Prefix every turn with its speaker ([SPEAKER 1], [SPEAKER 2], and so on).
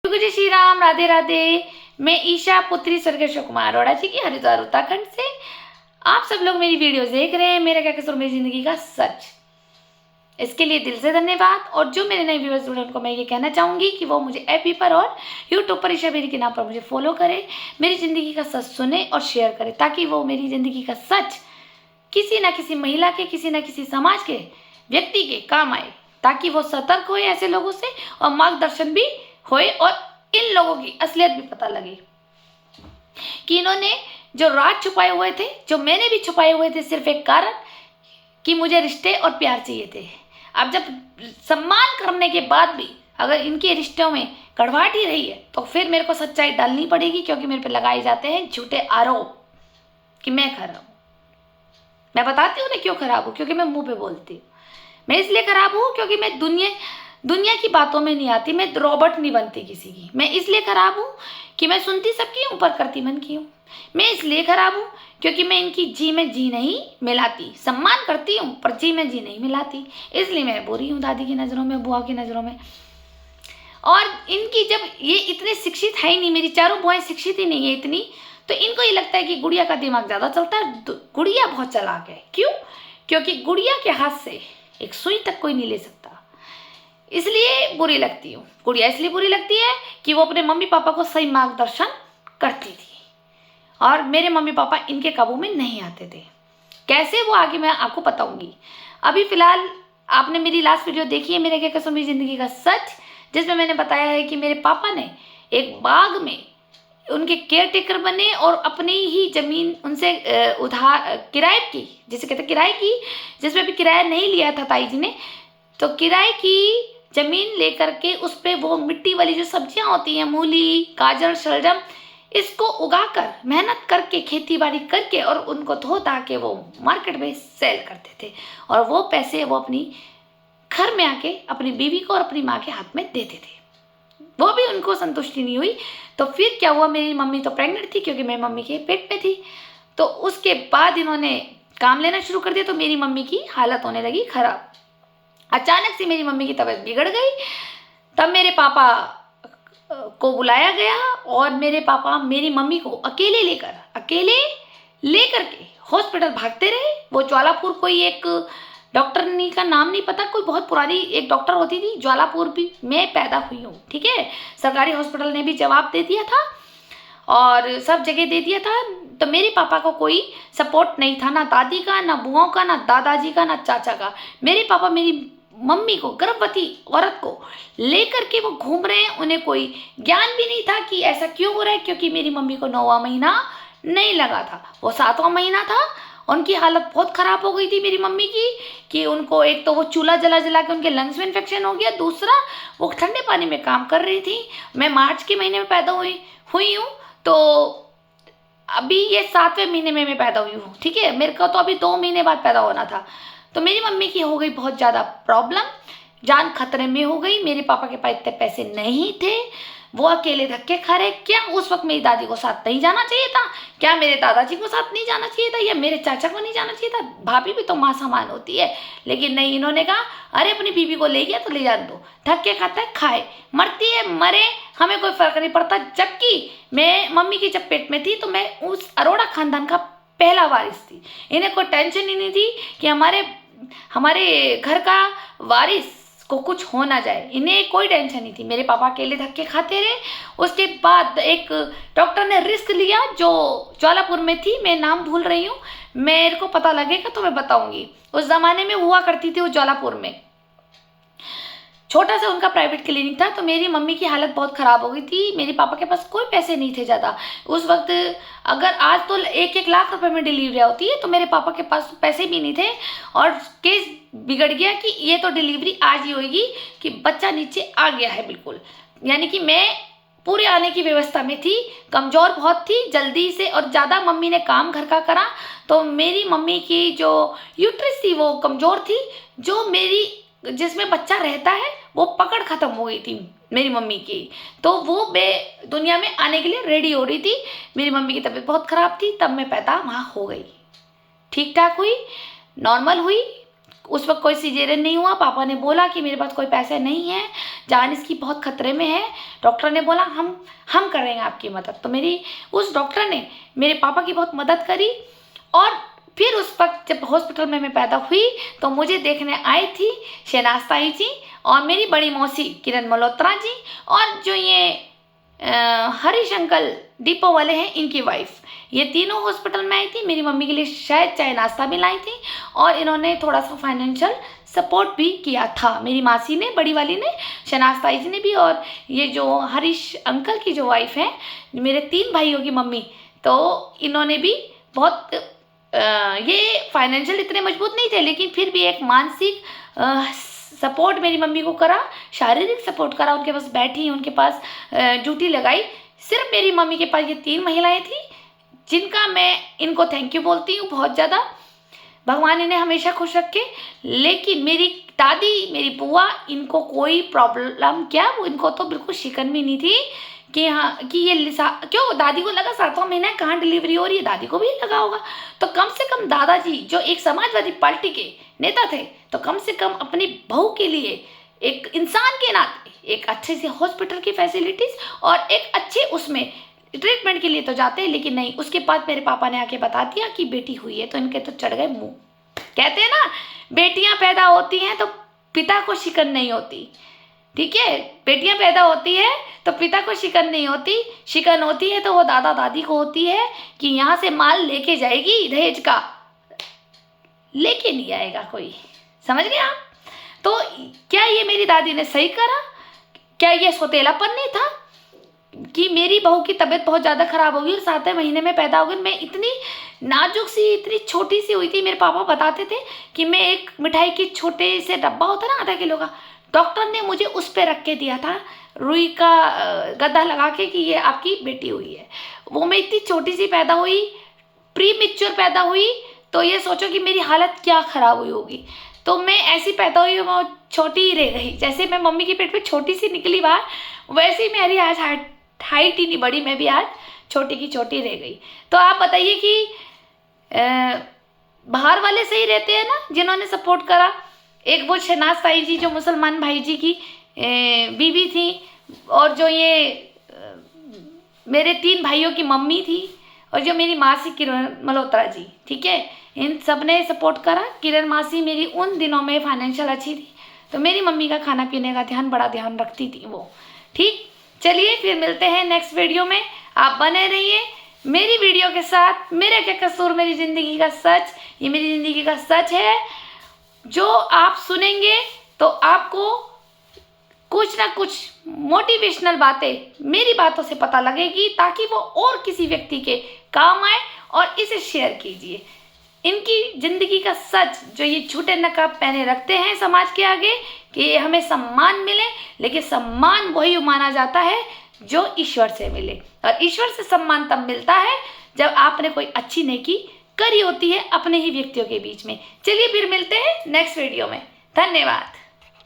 [SPEAKER 1] जय श्री राम, राधे राधे। मैं ईशा पुत्री स्वर्गीय कुमार अरोड़ा जी की हरिद्वार उत्तराखंड से आप सब लोग मेरी वीडियो देख रहे हैं। मेरा क्या कसूर मेरी जिंदगी का सच, इसके लिए दिल से धन्यवाद। और जो मेरे नए व्यूअर्स जुड़े उनको मैं ये कहना चाहूँगी कि वो मुझे एफबी पर और यूट्यूब पर ईशा बेरी के नाम पर मुझे फॉलो करें, मेरी ज़िंदगी का सच सुने और शेयर करें, ताकि वो मेरी ज़िंदगी का सच किसी ना किसी महिला के, किसी ना किसी समाज के व्यक्ति के काम आए, ताकि वो सतर्क हो ऐसे लोगों से और मार्गदर्शन भी होए और इन लोगों की असलियत भी पता लगे कि इन्होंने जो राज छुपाए हुए थे, जो मैंने भी छुपाए हुए थे, सिर्फ एक कारण कि मुझे रिश्ते और प्यार चाहिए थे। अब जब सम्मान करने के बाद भी अगर इनके रिश्तों में कड़वाहट ही रही है तो फिर मेरे को सच्चाई डालनी पड़ेगी, क्योंकि मेरे पे लगाए जाते हैं झूठे आरोप कि मैं खराब हूँ। मैं बताती हूँ ना क्यों खराब हूँ, क्योंकि मैं मुंह पे बोलती हूँ। मैं इसलिए खराब हूँ क्योंकि मैं दुनिया की बातों में नहीं आती, मैं रॉबर्ट नहीं बनती किसी की। मैं इसलिए खराब हूँ कि मैं सुनती सबकी हूँ पर करती मन की हूँ। मैं इसलिए खराब हूँ क्योंकि मैं इनकी जी में जी नहीं मिलाती। सम्मान करती हूँ पर जी में जी नहीं मिलाती, इसलिए मैं बुरी हूँ दादी की नज़रों में, बुआ की नज़रों में। और इनकी जब ये इतने शिक्षित है ही नहीं, मेरी चारों बुआएं शिक्षित ही नहीं है इतनी, तो इनको ये लगता है कि गुड़िया का दिमाग ज़्यादा चलता है। गुड़िया बहुत चालाक है। क्यों? क्योंकि गुड़िया के हाथ से एक सुई तक कोई नहीं ले सकता, इसलिए बुरी लगती हूँ। गुड़िया इसलिए बुरी लगती है कि वो अपने मम्मी पापा को सही मार्गदर्शन करती थी और मेरे मम्मी पापा इनके काबू में नहीं आते थे। कैसे, वो आगे मैं आपको बताऊंगी। अभी फिलहाल आपने मेरी लास्ट वीडियो देखी है, मेरे क्या कसम मेरी जिंदगी का सच, जिसमें मैंने बताया है कि मेरे पापा ने एक बाग में उनके केयर टेकर बने और अपनी ही जमीन उनसे उधार किराए की, जिसे कहते किराए की, जिसमें भी किराया नहीं लिया था ताई जी ने, तो किराए की जमीन लेकर के उस पर वो मिट्टी वाली जो सब्जियां होती हैं, मूली, गाजर, शलजम, इसको उगाकर मेहनत करके खेती बाड़ी करके और उनको धो धा के वो मार्केट में सेल करते थे। और वो पैसे वो अपनी घर में आके अपनी बीवी को और अपनी माँ के हाथ में देते थे। वो भी उनको संतुष्टि नहीं हुई तो फिर क्या हुआ, मेरी मम्मी तो प्रेग्नेंट थी क्योंकि मेरी मम्मी के पेट में थी, तो उसके बाद इन्होंने काम लेना शुरू कर दिया। तो मेरी मम्मी की हालत होने लगी खराब। अचानक से मेरी मम्मी की तबीयत बिगड़ गई। तब मेरे पापा को बुलाया गया और मेरे पापा मेरी मम्मी को अकेले लेकर के हॉस्पिटल भागते रहे। वो ज्वालापुर कोई एक डॉक्टरनी का नाम नहीं पता, कोई बहुत पुरानी एक डॉक्टर होती थी, ज्वालापुर भी मैं पैदा हुई हूँ, ठीक है। सरकारी हॉस्पिटल ने भी जवाब दे दिया था और सब जगह दे दिया था। तो मेरे पापा को कोई सपोर्ट नहीं था, ना दादी का, ना बुआओं का, ना दादाजी का, ना चाचा का। मेरे पापा मेरी मम्मी को, गर्भवती औरत को लेकर के वो घूम रहे हैं। उन्हें कोई ज्ञान भी नहीं था कि ऐसा क्यों हो रहा है, क्योंकि मेरी मम्मी को 9वां महीना नहीं लगा था, वो 7वां महीना था। उनकी हालत बहुत ख़राब हो गई थी मेरी मम्मी की, कि उनको एक तो वो चूल्हा जला जला के उनके लंग्स में इन्फेक्शन हो गया, दूसरा वो ठंडे पानी में काम कर रही थी। मैं मार्च के महीने में पैदा हुई हूँ, तो अभी ये 7वें महीने में मैं पैदा हुई हूँ, ठीक है। मेरे को तो अभी 2 महीने बाद पैदा होना था। तो मेरी मम्मी की हो गई बहुत ज़्यादा प्रॉब्लम, जान खतरे में हो गई। मेरे पापा के पास इतने पैसे नहीं थे, वो अकेले धक्के खा रहे। क्या उस वक्त मेरी दादी को साथ नहीं जाना चाहिए था? क्या मेरे दादाजी को साथ नहीं जाना चाहिए था? या मेरे चाचा को नहीं जाना चाहिए था? भाभी भी तो माँ समान होती है। लेकिन नहीं, इन्होंने कहा अरे अपनी बीवी को ले गया तो ले जाने दो, धक्के खाता है खाए, मरती है मरे, हमें कोई फर्क नहीं पड़ता। जबकि मैं मम्मी की जब पेट में थी तो मैं उस अरोड़ा खानदान का पहला वारिस थी। इन्हें कोई टेंशन ही नहीं थी कि हमारे घर का वारिस को कुछ हो ना जाए, इन्हें कोई टेंशन नहीं थी। मेरे पापा अकेले धक्के खाते रहे। उसके बाद एक डॉक्टर ने रिस्क लिया जो ज्वालापुर में थी, मैं नाम भूल रही हूँ, मेरे को पता लगेगा तो मैं बताऊंगी। उस जमाने में हुआ करती थी वो ज्वालापुर में, छोटा सा उनका प्राइवेट क्लिनिक था। तो मेरी मम्मी की हालत बहुत ख़राब हो गई थी। मेरे पापा के पास कोई पैसे नहीं थे ज़्यादा उस वक्त। अगर आज तो 1-1 लाख रुपए में डिलीवरी होती है, तो मेरे पापा के पास पैसे भी नहीं थे। और केस बिगड़ गया कि ये तो डिलीवरी आज ही होगी कि बच्चा नीचे आ गया है बिल्कुल। यानी कि मैं पूरे आने की व्यवस्था में थी, कमज़ोर बहुत थी जल्दी से, और ज़्यादा मम्मी ने काम घर का करा तो मेरी मम्मी की जो यूट्रस थी वो कमज़ोर थी, जो मेरी जिसमें बच्चा रहता है वो पकड़ खत्म हो गई थी मेरी मम्मी की। तो वो दुनिया में आने के लिए रेडी हो रही थी। मेरी मम्मी की तबीयत बहुत ख़राब थी, तब मैं पैदा वहाँ हो गई। ठीक ठाक हुई, नॉर्मल हुई, उस वक्त कोई सीजेरियन नहीं हुआ। पापा ने बोला कि मेरे पास कोई पैसे नहीं है, जान इसकी बहुत खतरे में है। डॉक्टर ने बोला हम करेंगे आपकी मदद। तो मेरी उस डॉक्टर ने मेरे पापा की बहुत मदद करी। और फिर उस वक्त जब हॉस्पिटल में मैं पैदा हुई तो मुझे देखने आई थी शहनाज ताई जी और मेरी बड़ी मौसी किरण मल्होत्रा जी, और जो ये हरीश अंकल डिपो वाले हैं, इनकी वाइफ, ये तीनों हॉस्पिटल में आई थी। मेरी मम्मी के लिए शायद चाय नाश्ता भी लाई थी और इन्होंने थोड़ा सा फाइनेंशियल सपोर्ट भी किया था। मेरी मासी ने, बड़ी वाली ने, शहनाज ताई जी ने भी, और ये जो हरीश अंकल की जो वाइफ है, मेरे 3 भाइयों की मम्मी, तो इन्होंने भी बहुत ये फाइनेंशियल इतने मजबूत नहीं थे, लेकिन फिर भी एक मानसिक सपोर्ट मेरी मम्मी को करा, शारीरिक सपोर्ट करा। उनके पास बैठी, उनके पास ड्यूटी लगाई। सिर्फ मेरी मम्मी के पास ये 3 महिलाएं थी जिनका मैं इनको थैंक यू बोलती हूँ बहुत ज़्यादा। भगवान इन्हें हमेशा खुश रखे। लेकिन मेरी दादी, मेरी बुआ, इनको कोई प्रॉब्लम क्या, वो इनको तो बिल्कुल शिकन भी नहीं थी कि हाँ कि ये क्यों दादी को लगा 7वां महीना कहाँ डिलीवरी हो रही है, दादी को भी लगा होगा। तो कम से कम दादाजी जो एक समाजवादी पार्टी के नेता थे, तो कम से कम अपनी बहू के लिए एक इंसान के नाते एक अच्छे से हॉस्पिटल की फैसिलिटीज और एक अच्छे उसमें ट्रीटमेंट के लिए तो जाते हैं। लेकिन नहीं, उसके बाद मेरे पापा ने आके बता दिया कि बेटी हुई है, तो इनके तो चढ़ गए मुंह। कहते हैं ना, बेटियां पैदा होती हैं तो पिता को शिकन नहीं होती। ठीक है, बेटियां पैदा होती है तो पिता को शिकन नहीं होती। शिकन होती है तो वो दादा दादी को होती है कि यहाँ से माल लेके जाएगी दहेज का, लेके नहीं आएगा कोई। समझ गए आप? तो क्या ये मेरी दादी ने सही करा? क्या ये सौतेलापन नहीं था कि मेरी बहू की तबीयत बहुत ज़्यादा खराब होगी और 7वें महीने में पैदा हो गई? मैं इतनी नाजुक सी, इतनी छोटी सी हुई थी। मेरे पापा बताते थे कि मैं एक मिठाई की छोटे से डब्बा होता ना आधा किलो का, डॉक्टर ने मुझे उस पर रख के दिया था, रुई का गद्दा लगा के, कि ये आपकी बेटी हुई है। वो मैं इतनी छोटी सी पैदा हुई, प्री मैच्योर पैदा हुई, तो ये सोचो कि मेरी हालत क्या ख़राब हुई होगी। तो मैं ऐसी पैदा हुई, वो छोटी ही रह गई। जैसे मैं मम्मी के पेट में छोटी सी निकली बाहर, वैसे ही मेरी आज हाइट ही नहीं बढ़ी, मैं भी आज छोटी की छोटी रह गई। तो आप बताइए कि बाहर वाले सही रहते हैं ना, जिन्होंने सपोर्ट करा। एक वो शहनाज ताई जी जो मुसलमान भाई जी की बीवी थी, और जो ये मेरे 3 भाइयों की मम्मी थी, और जो मेरी मासी किरण मल्होत्रा जी, ठीक है, इन सब ने सपोर्ट करा। किरण मासी मेरी उन दिनों में फाइनेंशियल अच्छी थी, तो मेरी मम्मी का खाना पीने का बड़ा ध्यान रखती थी वो। ठीक, चलिए फिर मिलते हैं नेक्स्ट वीडियो में। आप बने रहिए मेरी वीडियो के साथ। मेरा क्या कसूर, मेरी ज़िंदगी का सच, ये मेरी ज़िंदगी का सच है। जो आप सुनेंगे तो आपको कुछ ना कुछ मोटिवेशनल बातें मेरी बातों से पता लगेगी, ताकि वो और किसी व्यक्ति के काम आए, और इसे शेयर कीजिए। इनकी ज़िंदगी का सच, जो ये झूठे नकाब पहने रखते हैं समाज के आगे कि हमें सम्मान मिले, लेकिन सम्मान वही माना जाता है जो ईश्वर से मिले, और ईश्वर से सम्मान तब मिलता है जब आपने कोई अच्छी नेकी करी होती है अपने ही व्यक्तियों के बीच में। चलिए फिर मिलते हैं नेक्स्ट वीडियो में। धन्यवाद।